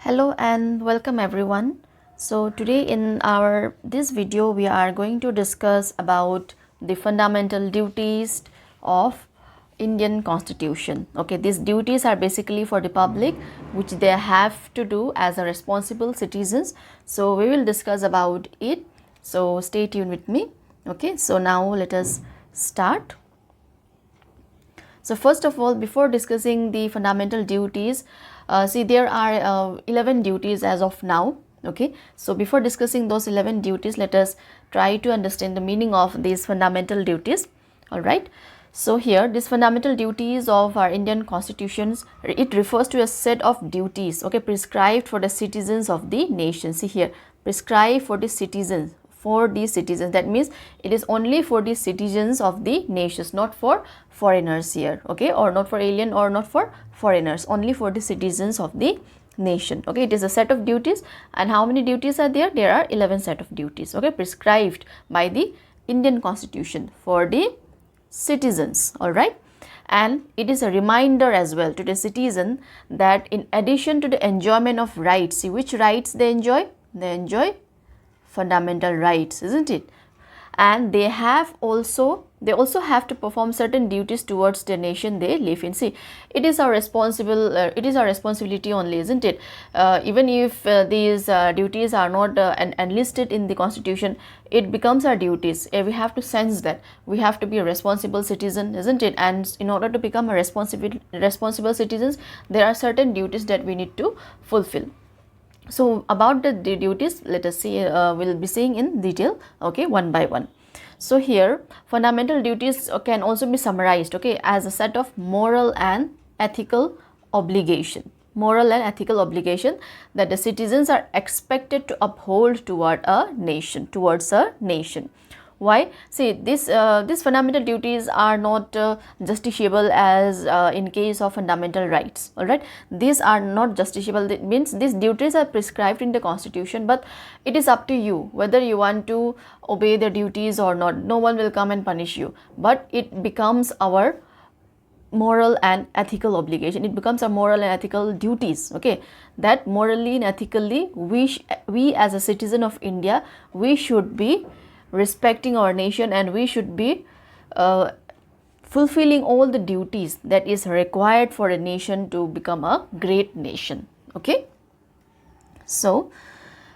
Hello and welcome everyone. So today in our this video we are going to discuss about the fundamental duties of Indian Constitution. Okay, these duties are basically for the public which they have to do as a responsible citizens. So we will discuss about it. So stay tuned with me. Okay, so now let us start. So first of all, before discussing the fundamental duties, see there are 11 duties as of now. Okay, so before discussing those 11 duties, let us try to understand the meaning of these fundamental duties. All right. So here, these fundamental duties of our Indian constitutions, it refers to a set of duties, okay, prescribed for the citizens of the nation. See here, prescribed for the citizens, that means it is only for the citizens of the nations, not for foreigners here, okay, or not for alien or not for foreigners, only for the citizens of the nation. Okay, it is a set of duties. And how many duties are there? There are 11 set of duties, okay, prescribed by the Indian Constitution for the citizens. All right. And it is a reminder as well to the citizen that in addition to the enjoyment of rights, see which rights they enjoy? They enjoy fundamental rights, isn't it? And they also have to perform certain duties towards the nation they live in. See, it is our responsibility only, isn't it? Even if these duties are not enlisted in the constitution, it becomes our duties. We have to sense that we have to be a responsible citizen, isn't it? And in order to become a responsible citizens, there are certain duties that we need to fulfill. So about the duties, let us see, we'll be seeing in detail, okay, one by one. So here, fundamental duties can also be summarized, okay, as a set of moral and ethical obligation. Moral and ethical obligation that the citizens are expected to uphold towards a nation. Why? See, these fundamental duties are not justiciable as in case of fundamental rights. All right, these are not justiciable. That means these duties are prescribed in the constitution, but it is up to you whether you want to obey the duties or not. No one will come and punish you, but it becomes our moral and ethical obligation. It becomes a moral and ethical duties, okay, that morally and ethically we as a citizen of India, we should be respecting our nation, and we should be fulfilling all the duties that is required for a nation to become a great nation. Okay, so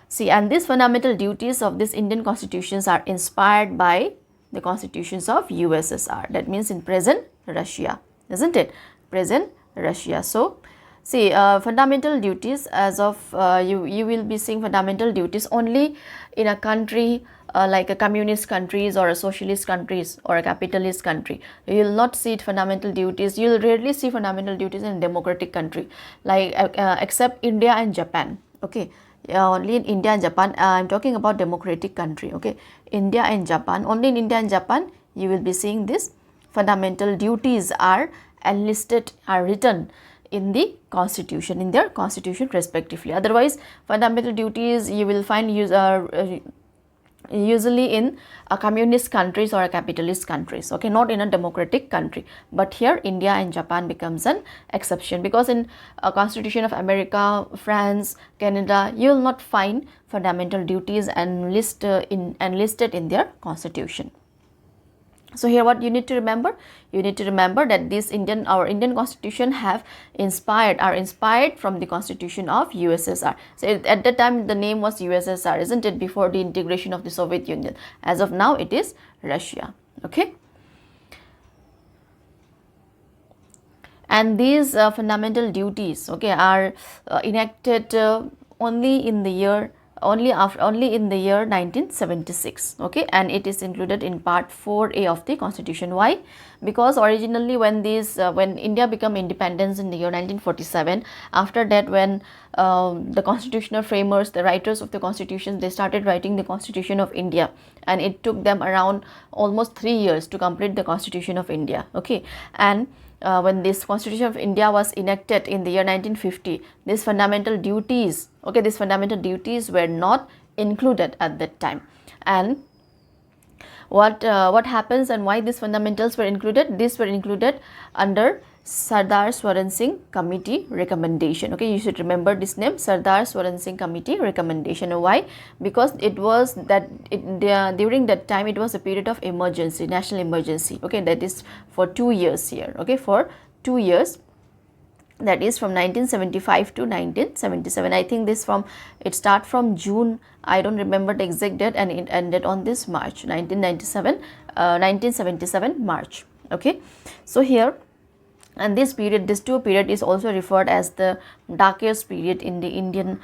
see, and these fundamental duties of this Indian constitutions are inspired by the constitutions of USSR, that means in present Russia, isn't it? Present Russia. So see, fundamental duties as of you will be seeing fundamental duties only in a country like a communist countries or a socialist countries or a capitalist country. You will not see fundamental duties. You will rarely see fundamental duties in a democratic country, like except India and Japan. Okay, only in India and Japan. I'm talking about democratic country. Okay, India and Japan. Only in India and Japan you will be seeing this fundamental duties are enlisted, are written in the constitution, in their constitution respectively. Otherwise, fundamental duties you will find usually in a communist countries or a capitalist countries, okay, not in a democratic country. But here India and Japan becomes an exception, because in a constitution of America, France, Canada, you will not find fundamental duties enlisted in their constitution. So here what you need to remember? You need to remember that our Indian constitution are inspired from the constitution of USSR. So at that time the name was USSR, isn't it, before the integration of the Soviet Union. As of now it is Russia. Okay. And these fundamental duties, okay, are enacted only in the year 1976, okay, and it is included in part 4A of the constitution. Why? Because originally when India became independence in the year 1947, after that when the constitutional framers, the writers of the constitution, they started writing the constitution of India, and it took them around almost 3 years to complete the constitution of India. Okay, and when this constitution of India was enacted in the year 1950, these fundamental duties, okay, these fundamental duties were not included at that time. And what happens and why these fundamentals were included? These were included under Sardar Swaran Singh Committee recommendation. Okay, you should remember this name, Sardar Swaran Singh Committee recommendation. Why? Because it was that during that time it was a period of emergency, national emergency. Okay, that is for 2 years here. Okay, for 2 years, that is from 1975 to 1977. I think this it start from June, I don't remember the exact date, and it ended on this March 1977 March. Okay, so here, and this period, this 2 period is also referred as the darkest period in the India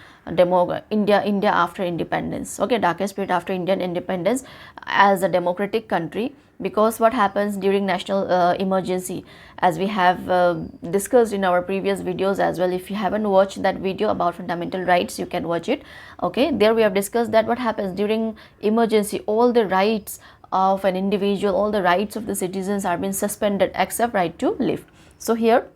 after independence. Okay, darkest period after Indian independence as a democratic country, because what happens during national emergency, as we have discussed in our previous videos as well. If you haven't watched that video about fundamental rights, you can watch it. Okay, there we have discussed that what happens during emergency, all the rights of an individual, all the rights of the citizens are being suspended except right to live. So here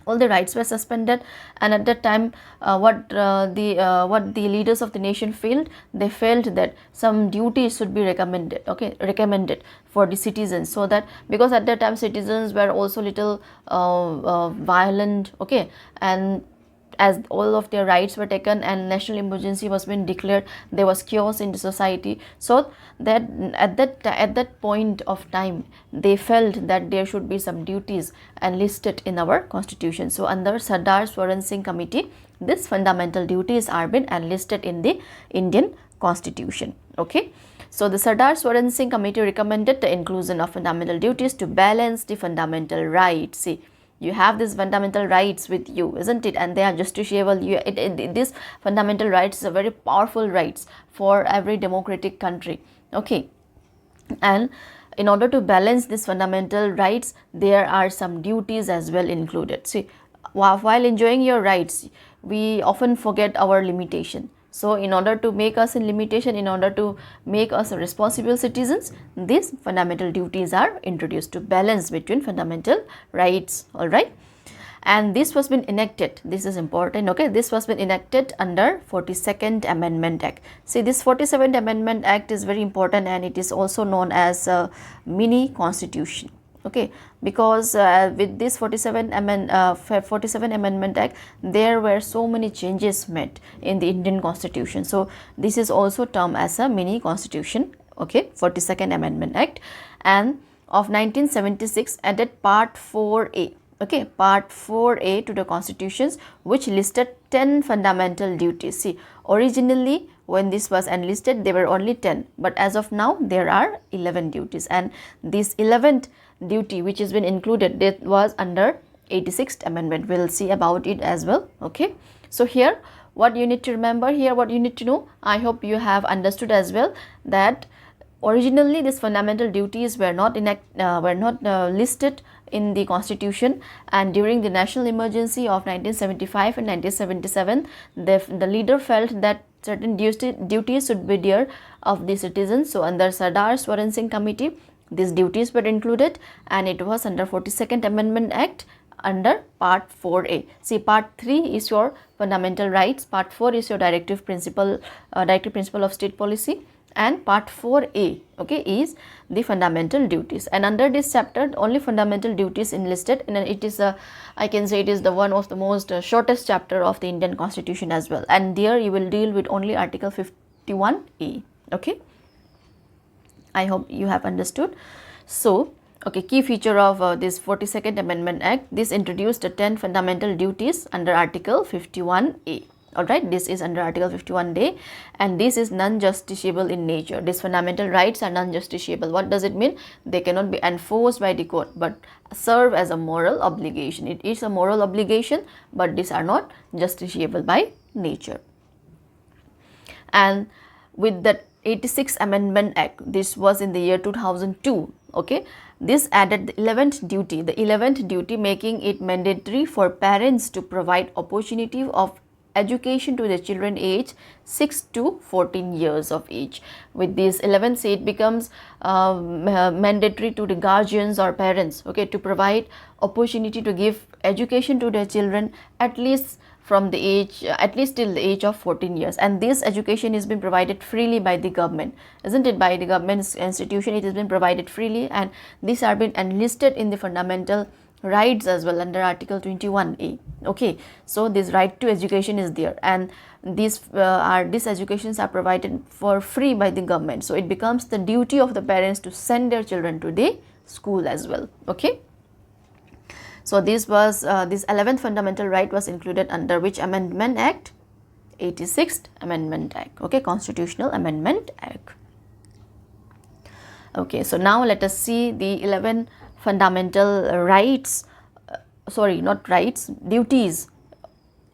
all the rights were suspended, and at that time what the leaders of the nation felt, they felt that some duties should be recommended. Okay, recommended for the citizens, so that because at that time citizens were also little violent. Okay, and as all of their rights were taken and national emergency was being declared, there was chaos in the society. So that at that point of time, they felt that there should be some duties enlisted in our constitution. So under Sardar Swaran Singh Committee, these fundamental duties are been enlisted in the Indian constitution. Okay, so the Sardar Swaran Singh Committee recommended the inclusion of fundamental duties to balance the fundamental rights. See, you have these fundamental rights with you, isn't it? And they are justiciable. These fundamental rights are very powerful rights for every democratic country. Okay, and in order to balance these fundamental rights, there are some duties as well included. See, while enjoying your rights, we often forget our limitation. So in order to make us in limitation, in order to make us responsible citizens, these fundamental duties are introduced to balance between fundamental rights. All right, and this was been enacted, this is important. Okay, this was been enacted under 42nd Amendment Act. See, this 47th Amendment Act is very important, and it is also known as a mini constitution. Okay, because with this 47 Amendment Act, there were so many changes made in the Indian constitution. So this is also termed as a mini constitution. Okay, 42nd Amendment Act, and of 1976 added Part 4A. Okay, Part 4A to the constitutions, which listed 10 fundamental duties. See, originally when this was enlisted, there were only 10, but as of now there are 11 duties, and this 11th duty which has been included, that was under 86th Amendment. We will see about it as well. Okay, so here what you need to remember, here what you need to know, I hope you have understood as well, that originally these fundamental duties were not listed in the constitution, and during the national emergency of 1975 and 1977, the leader felt that certain duties should be there of the citizens. So under Sardar Swaran Singh Committee, these duties were included, and it was under 42nd Amendment Act under Part 4A. See, Part 3 is your fundamental rights, Part 4 is your directive principle of state policy, and Part 4A, okay, is the fundamental duties. And under this chapter, only fundamental duties enlisted, and it is I can say it is the one of the most shortest chapter of the Indian Constitution as well. And there you will deal with only Article 51A. Okay, I hope you have understood. So, okay, key feature of this 42nd Amendment Act, this introduced the 10 fundamental duties under Article 51A. Alright, this is under Article 51A, and this is non-justiciable in nature. These fundamental rights are non-justiciable. What does it mean? They cannot be enforced by the court, but serve as a moral obligation. It is a moral obligation, but these are not justiciable by nature. And with the 86th Amendment Act, this was in the year 2002, okay, this added the 11th duty, making it mandatory for parents to provide opportunity of education to the children age 6 to 14 years of age. With this 11th, say it becomes mandatory to the guardians or parents, okay, to provide opportunity to give education to their children at least from the age, at least till the age of 14 years. And this education is being provided freely by the government, isn't it? By the government institution, it has been provided freely, and these are been enlisted in the fundamental rights as well under Article 21A. Okay, so this right to education is there, and these educations are provided for free by the government. So it becomes the duty of the parents to send their children to the school as well. Okay, so this was this 11th fundamental right was included under which Amendment Act? 86th Amendment Act. Okay, Constitutional Amendment Act. Okay, so now let us see the 11 fundamental rights, sorry, not rights, duties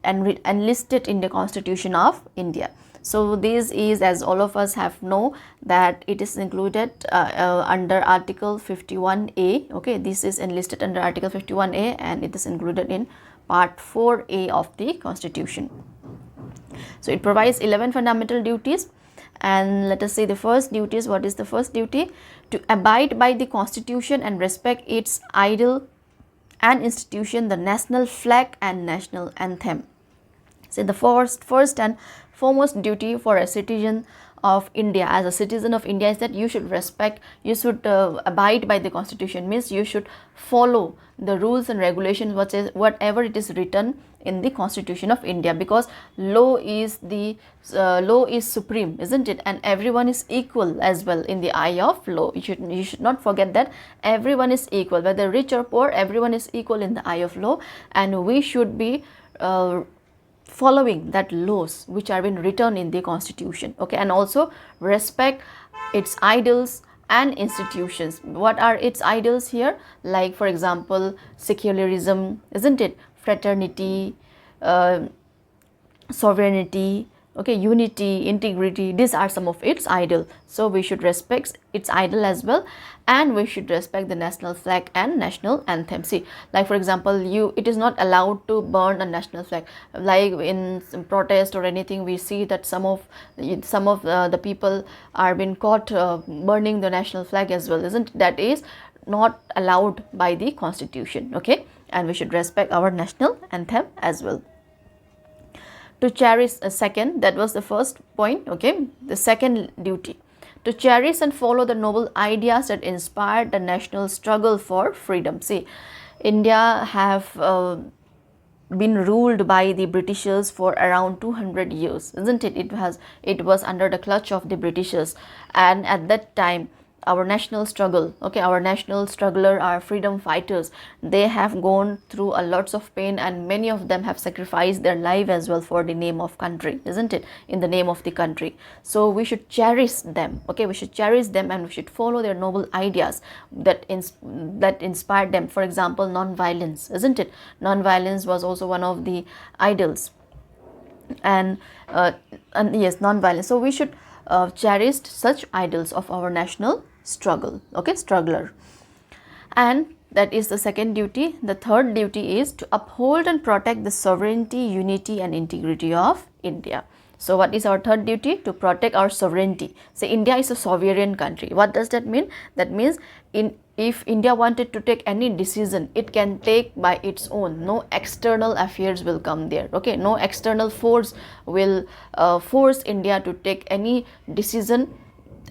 enlisted in the Constitution of India. So this is, as all of us have know, that it is included under Article 51A. Okay, this is enlisted under Article 51A, and it is included in Part 4A of the Constitution. So it provides 11 fundamental duties, and let us say the first duty is, what is the first duty? To abide by the Constitution and respect its ideal and institution, the national flag and national anthem. So the first and foremost duty for a citizen of India, as a citizen of India, is that you should respect, you should abide by the Constitution, means you should follow the rules and regulations, whatever it is written in the Constitution of India, because law is supreme, isn't it? And everyone is equal as well in the eye of law. You should not forget that everyone is equal, whether rich or poor, everyone is equal in the eye of law, and we should be following that laws which are been written in the Constitution. Okay, and also respect its ideals and institutions. What are its ideals here? Like, for example, secularism, isn't it? Fraternity, sovereignty, okay, unity, integrity, these are some of its ideal. So we should respect its ideal as well, and we should respect the national flag and national anthem. See, like for example, it is not allowed to burn a national flag. Like in some protest or anything, we see that some of the people are being caught burning the national flag as well, isn't it? That is not allowed by the Constitution. Okay, and we should respect our national anthem as well. To cherish a second, that was the first point. Okay, the second duty, to cherish and follow the noble ideas that inspired the national struggle for freedom. See, India have been ruled by the Britishers for around 200 years, isn't it? It was under the clutch of the Britishers, and at that time our national struggle, okay, our national struggler, our freedom fighters, they have gone through a lots of pain, and many of them have sacrificed their life as well for the name of country, isn't it? In the name of the country. So we should cherish them. Okay, we should cherish them, and we should follow their noble ideas that inspired them. For example, non-violence, isn't it? Non-violence was also one of the ideals, and yes, non-violence. So we should cherish such idols of our national struggle, okay, struggler. And that is the second duty. The third duty is to uphold and protect the sovereignty, unity and integrity of India. So what is our third duty? To protect our sovereignty. So India is a sovereign country. What does that mean? That means if India wanted to take any decision, it can take by its own. No external affairs will come there. Okay, no external force will force India to take any decision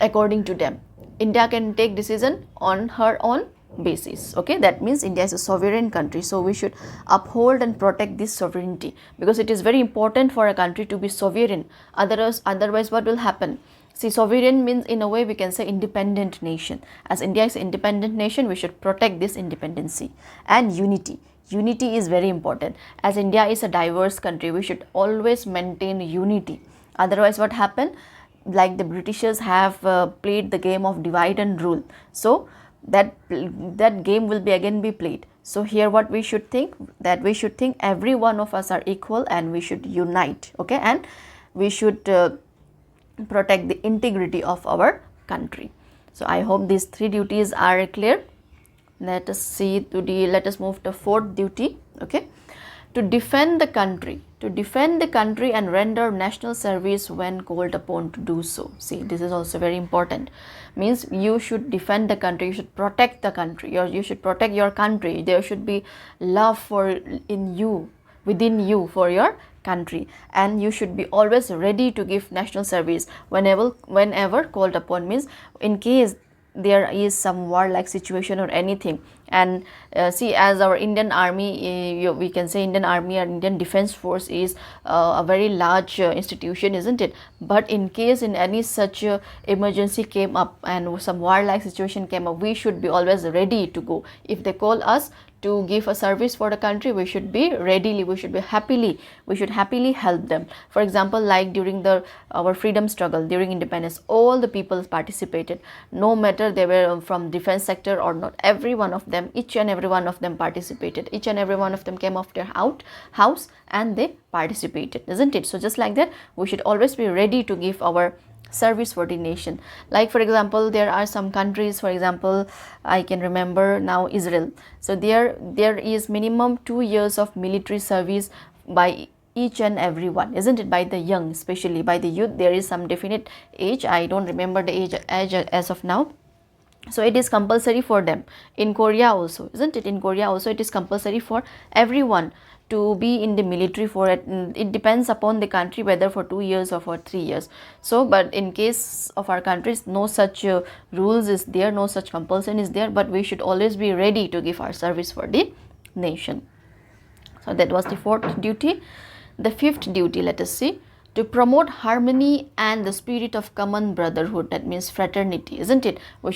according to them. India can take decision on her own basis. Okay, that means India is a sovereign country. So we should uphold and protect this sovereignty, because it is very important for a country to be sovereign. Otherwise what will happen? See, sovereign means, in a way we can say, independent nation. As India is an independent nation, we should protect this independency. And unity is very important. As India is a diverse country, we should always maintain unity. Otherwise what happened? Like the Britishers have played the game of divide and rule. So that game will again be played. So here what we should think, that we should think every one of us are equal, and we should unite. Okay, and we should protect the integrity of our country. So I hope these three duties are clear. Let us move to fourth duty. Okay, to defend the country, and render national service when called upon to do so. See, this is also very important. Means you should defend the country, you should protect the country, you should protect your country. There should be love within you for your country, and you should be always ready to give national service whenever called upon. Means in case there is some war-like situation or anything, And see, as our Indian army, we can say Indian army or Indian defense force is a very large institution, isn't it? But in case in any such emergency came up and some warlike situation came up, we should be always ready to go. If they call us to give a service for the country, we should be readily, we should happily help them. For example, like during our freedom struggle, during independence, all the people participated, no matter they were from defense sector or not. Every one of them, each and every one of them participated. Each and every one of them came off their house and they participated, isn't it? So just like that, we should always be ready to give our service for the nation. Like for example, there are some countries, for example, I can remember now Israel. So there is minimum 2 years of military service by each and every one, isn't it? By the young, especially by the youth, there is some definite age. I don't remember the age as of now. So it is compulsory for them. In Korea also, isn't it? In Korea also it is compulsory for everyone to be in the military for it. It depends upon the country whether for 2 years or for 3 years. So but in case of our countries, no such rules is there, no such compulsion is there, but we should always be ready to give our service for the nation. So that was the fourth duty. The fifth duty, let us see, to promote harmony and the spirit of common brotherhood, that means fraternity, isn't it? We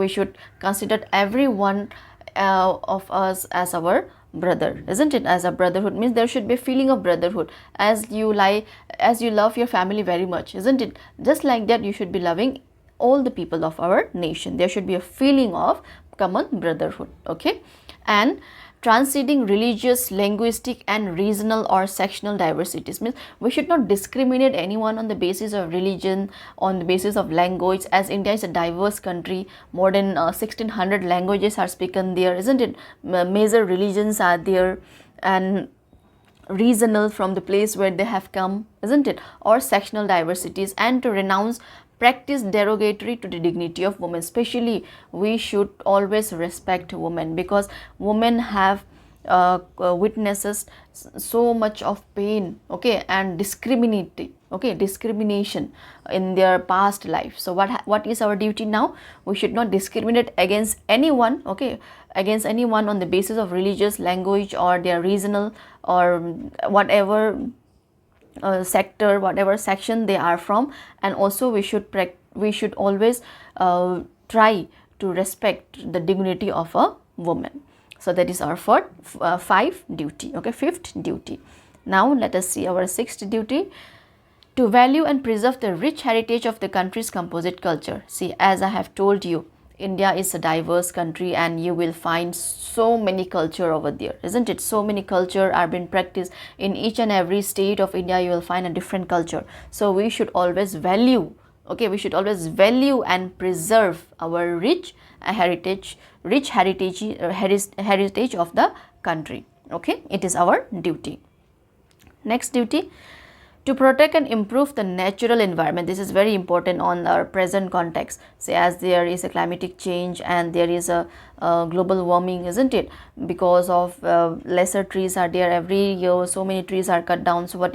should consider everyone of us as our brother, isn't it? As a brotherhood means there should be a feeling of brotherhood, as you love your family very much, isn't it? Just like that, you should be loving all the people of our nation. There should be a feeling of common brotherhood, okay? And transcending religious, linguistic and regional or sectional diversities, means we should not discriminate anyone on the basis of religion, on the basis of language, as India is a diverse country. More than 1600 languages are spoken there, isn't it? Major religions are there, and regional from the place where they have come, isn't it? Or sectional diversities, and to renounce practice derogatory to the dignity of women. Especially we should always respect women, because women have witnesses so much of pain, okay, and discrimination in their past life. So what is our duty now? We should not discriminate against anyone, okay, against anyone on the basis of religious, language or their regional or whatever sector, whatever section they are from. And also we should always try to respect the dignity of a woman. So that is our fifth duty. Now let us see our sixth duty, to value and preserve the rich heritage of the country's composite culture. See, as I have told you, India is a diverse country and you will find so many culture over there, isn't it? So many culture are being practiced in each and every state of India. You will find a different culture. So we should always value, okay, we should always value and preserve our rich heritage of the country, okay? It is our duty. Next duty, to protect and improve the natural environment. This is very important on our present context. Say, as there is a climatic change and there is a global warming, isn't it? Because of lesser trees are there every year, so many trees are cut down. So what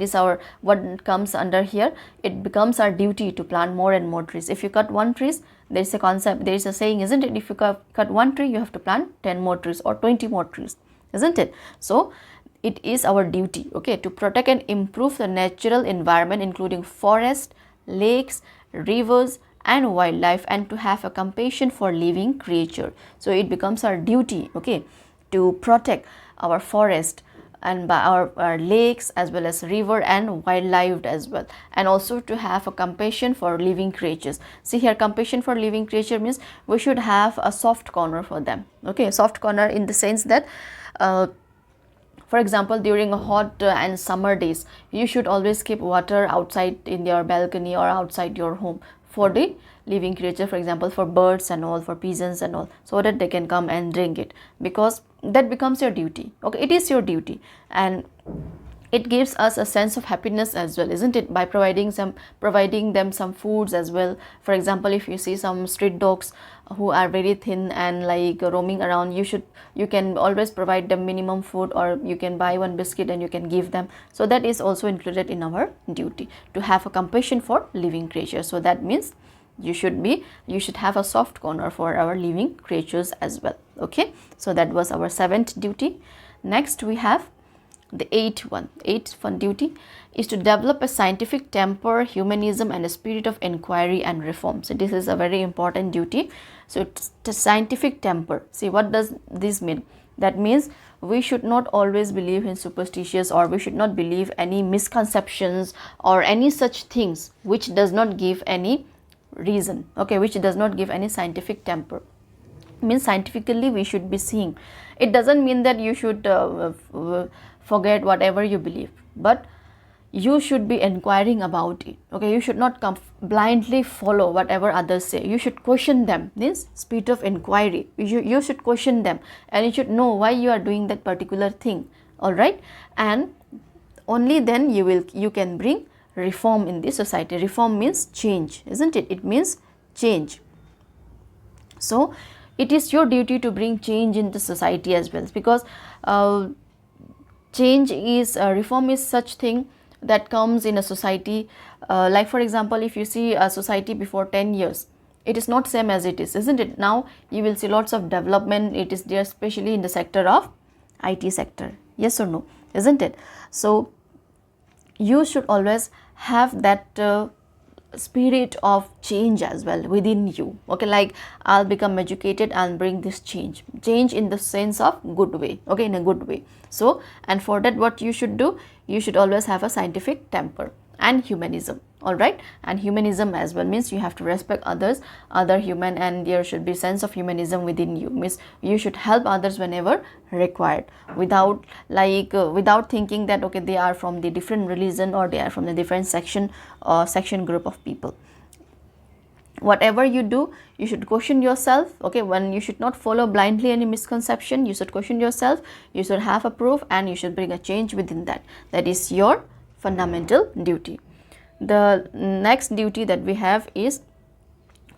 comes under here? It becomes our duty to plant more and more trees. If you cut one tree, there is a concept, there is a saying, isn't it? If you cut one tree, you have to plant 10 more trees or 20 more trees, isn't it? So it is our duty, okay, to protect and improve the natural environment, including forest, lakes, rivers and wildlife, and to have a compassion for living creature. So it becomes our duty, okay, to protect our forest and by our lakes as well as river and wildlife as well, and also to have a compassion for living creatures. See here, compassion for living creature means we should have a soft corner for them, okay, soft corner in the sense that for example, during a hot and summer days, you should always keep water outside in your balcony or outside your home for the living creature, for example, for birds and all, for pigeons and all, so that they can come and drink it, because that becomes your duty, okay, it is your duty. And it gives us a sense of happiness as well, isn't it? By providing them some foods as well. For example, if you see some street dogs who are very thin and like roaming around, you can always provide them minimum food, or you can buy one biscuit and you can give them. So that is also included in our duty, to have a compassion for living creatures. So that means you should have a soft corner for our living creatures as well, Okay, so that was our 7th duty. Next we have the 8th one duty is to develop a scientific temper, humanism, and a spirit of inquiry and reform. So this is a very important duty. So it's the scientific temper. See, what does this mean? That means we should not always believe in superstitious, or we should not believe any misconceptions or any such things which does not give any reason, okay, which does not give any scientific temper. Means scientifically we should be seeing. It doesn't mean that you should forget whatever you believe, but you should be inquiring about it, okay. You should not blindly follow whatever others say. You should question them. This spirit of inquiry, you should question them, and you should know why you are doing that particular thing, all right. And only then you can bring reform in the society. Reform means change, isn't it? It means change. So it is your duty to bring change in the society as well, because change is reform is such thing that comes in a society. Like for example, if you see a society before 10 years, it is not same as it is, isn't it? Now you will see lots of development. It is there, especially in the sector of IT sector. Yes or no, isn't it? So you should always have that spirit of change as well within you, okay. Like, I'll become educated and bring this change in the sense of good way, okay, in a good way. So, and for that, what you should do, you should always have a scientific temper and humanism, all right. And humanism as well means you have to respect others, other human, and there should be sense of humanism within you. Means you should help others whenever required, without without thinking that okay, they are from the different religion, or they are from the different section or section group of people. Whatever you do, you should question yourself, okay. When you should not follow blindly any misconception, you should question yourself, you should have a proof, and you should bring a change within that. That is your fundamental duty. The next duty that we have is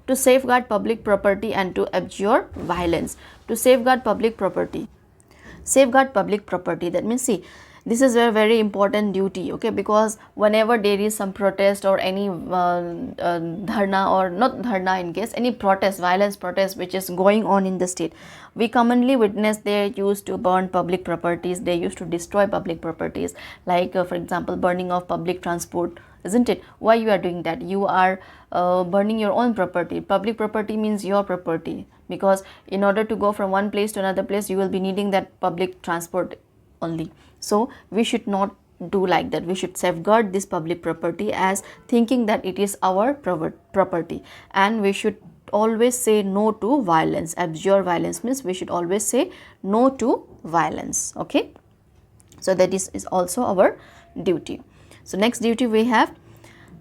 to safeguard public property and to abjure violence. To safeguard public property. Safeguard public property, that means, see, this is a very important duty, okay, because whenever there is some protest or any dharna, or not dharna, in case any protest, violence protest which is going on in the state, we commonly witness they used to burn public properties, they used to destroy public properties, like for example, burning of public transport, isn't it? Why you are doing that? You are burning your own property. Public property means your property, because in order to go from one place to another place, you will be needing that public transport only. So we should not do like that. We should safeguard this public property as thinking that it is our property, and we should always say no to violence. Abjure violence means we should always say no to violence, okay. So that is also our duty. So next duty we have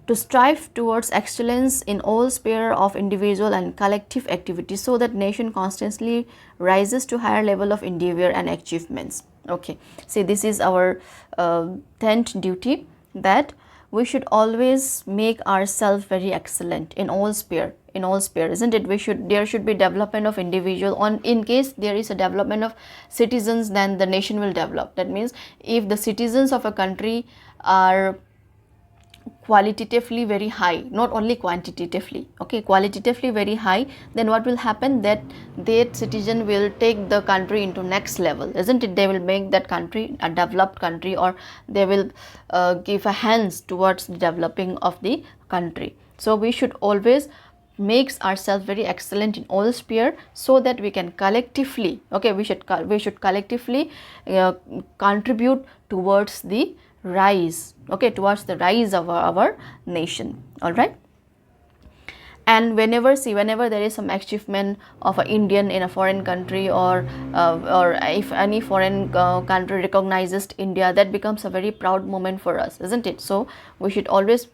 to strive towards excellence in all sphere of individual and collective activities, so that nation constantly rises to higher level of endeavor and achievements. Okay, see, this is our 10th duty, that we should always make ourselves very excellent in all sphere, isn't it? There should be development of individual. In case there is a development of citizens, then the nation will develop. That means if the citizens of a country are qualitatively very high, not only quantitatively, okay, qualitatively very high, then what will happen, that citizen will take the country into next level, isn't it? They will make that country a developed country, or they will give a hands towards developing of the country. So we should always makes ourselves very excellent in all sphere, so that we can collectively, okay, we should collectively contribute towards the rise, okay, towards the rise of our nation, all right. And whenever there is some achievement of an Indian in a foreign country, or if any foreign country recognizes India, that becomes a very proud moment for us, isn't it? So we should always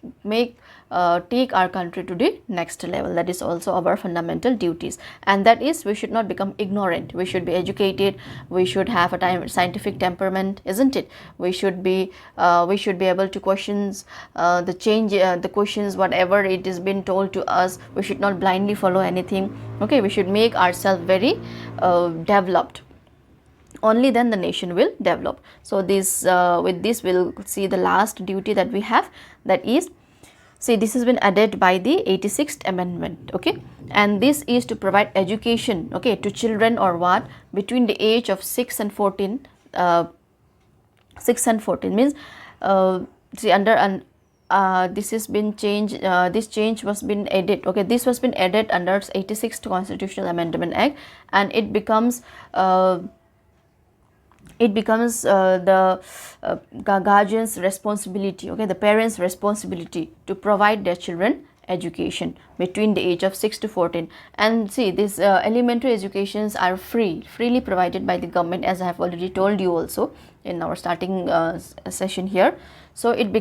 take our country to the next level. That is also our fundamental duties, and that is we should not become ignorant. We should be educated. We should have a scientific temperament, isn't it? We should be able to questions the questions, whatever it is been told to us. We should not blindly follow anything, okay. We should make ourselves very developed. Only then the nation will develop. So this with this we'll see the last duty that we have, that is See, this has been added by the 86th amendment, okay, and this is to provide education, okay, to children or what, between the age of 6 and 14. 6 and 14 means, see, under an this has been changed, this change was been added, okay, this was been added under 86th Constitutional Amendment Act, and it becomes the guardian's responsibility, okay, the parents' responsibility to provide their children education between the age of 6 to 14. And see, these elementary educations are freely provided by the government, as I have already told you also in our starting session here. So it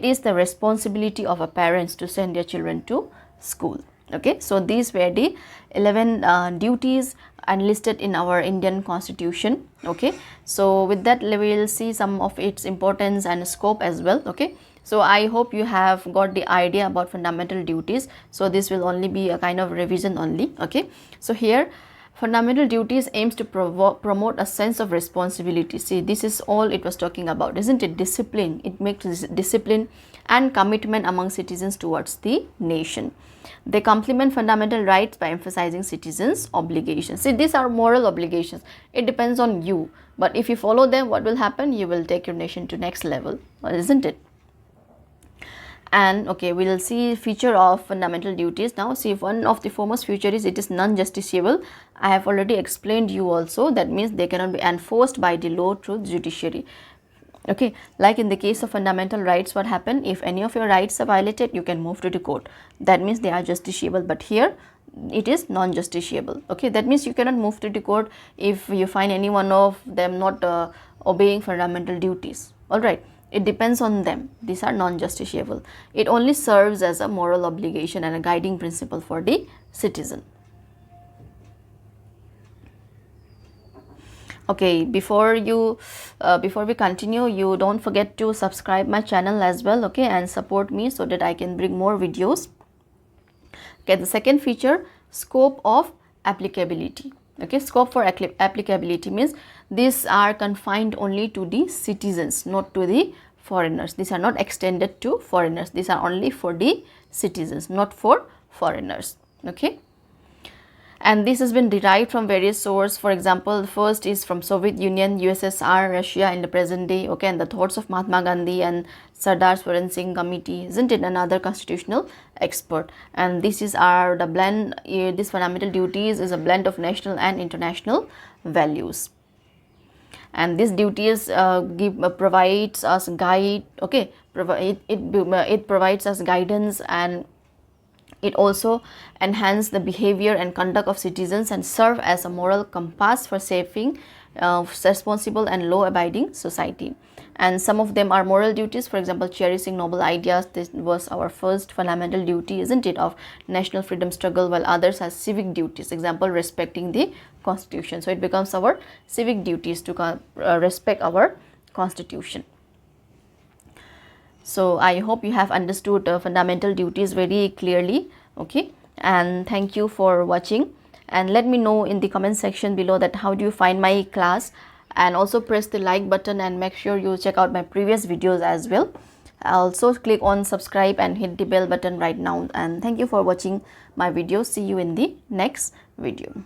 is the responsibility of a parents to send their children to school, okay. So these were the 11 duties enlisted in our Indian Constitution, okay. So with that, we will see some of its importance and scope as well, okay. So I hope you have got the idea about fundamental duties. So this will only be a kind of revision only, okay. So here, fundamental duties aims to promote a sense of responsibility. See, this is all it was talking about, isn't it? Discipline. It makes discipline and commitment among citizens towards the nation. They complement fundamental rights by emphasizing citizens' obligations. See, these are moral obligations. It depends on you. But if you follow them, what will happen? You will take your nation to next level, isn't it? And okay, we will see feature of fundamental duties now. See, one of the foremost feature is it is non-justiciable. I have already explained you also. That means they cannot be enforced by the law through judiciary. Okay, like in the case of fundamental rights, what happened? If any of your rights are violated, you can move to the court. That means they are justiciable. But here it is non-justiciable. Okay, that means you cannot move to the court if you find any one of them not obeying fundamental duties. All right. It depends on them. These are non-justiciable. It only serves as a moral obligation and a guiding principle for the citizen. Okay, before we continue, you don't forget to subscribe my channel as well, okay, and support me so that I can bring more videos. Okay, the second feature, scope of applicability. Okay, scope for applicability means these are confined only to the citizens, not to the foreigners. These are not extended to foreigners. These are only for the citizens, not for foreigners. Okay, and this has been derived from various sources. For example, the first is from Soviet Union, USSR, Russia in the present day, okay, and the thoughts of Mahatma Gandhi and Sardar Swaran Singh committee, isn't it, another constitutional expert. And this is the blend, this fundamental duties is a blend of national and international values. And these duties provides us guide, okay, it provides us guidance, and it also enhance the behavior and conduct of citizens and serve as a moral compass for shaping responsible and law-abiding society. And some of them are moral duties. For example, cherishing noble ideas. This was our first fundamental duty, isn't it, of national freedom struggle, while others are civic duties. Example, respecting the constitution. So it becomes our civic duties to respect our constitution. So I hope you have understood fundamental duties very clearly, okay, and thank you for watching. And let me know in the comment section below that how do you find my class, and also press the like button and make sure you check out my previous videos as well. Also click on subscribe and hit the bell button right now, and thank you for watching my video. See you in the next video.